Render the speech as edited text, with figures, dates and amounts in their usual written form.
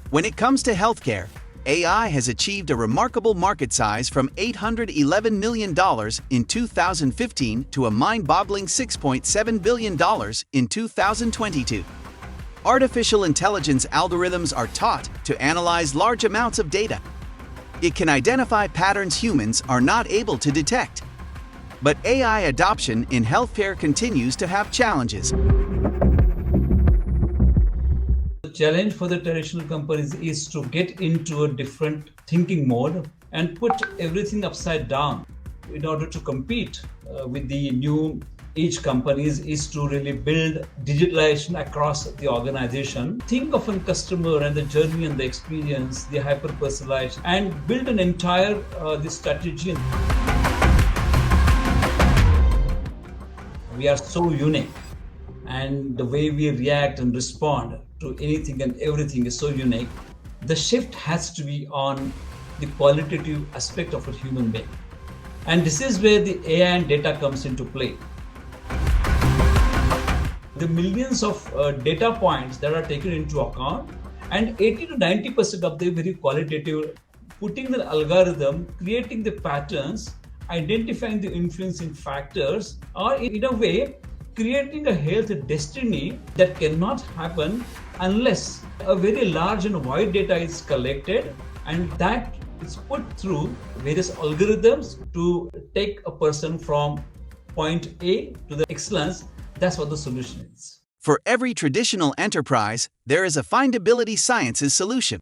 When it comes to healthcare, AI has achieved a remarkable market size from $811 million in 2015 to a mind-boggling $6.7 billion in 2022. Artificial intelligence algorithms are taught to analyze large amounts of data. It can identify patterns humans are not able to detect. But AI adoption in healthcare continues to have challenges. The challenge for the traditional companies is to get into a different thinking mode and put everything upside down in order to compete with the new age companies is to really build digitalization across the organization. Think of a customer and the journey and the experience, the hyper-personalized, and build an entire this strategy. We are so unique, and the way we react and respond to anything and everything is so unique. The shift has to be on the qualitative aspect of a human being. And this is where the AI and data comes into play. The millions of data points that are taken into account, and 80 to 90% of them very qualitative, putting the algorithm, creating the patterns, identifying the influencing factors, or in a way, creating a health destiny that cannot happen unless a very large and wide data is collected, and that is put through various algorithms to take a person from point A to the excellence. That's what the solution is. For every traditional enterprise, there is a Findability Sciences solution.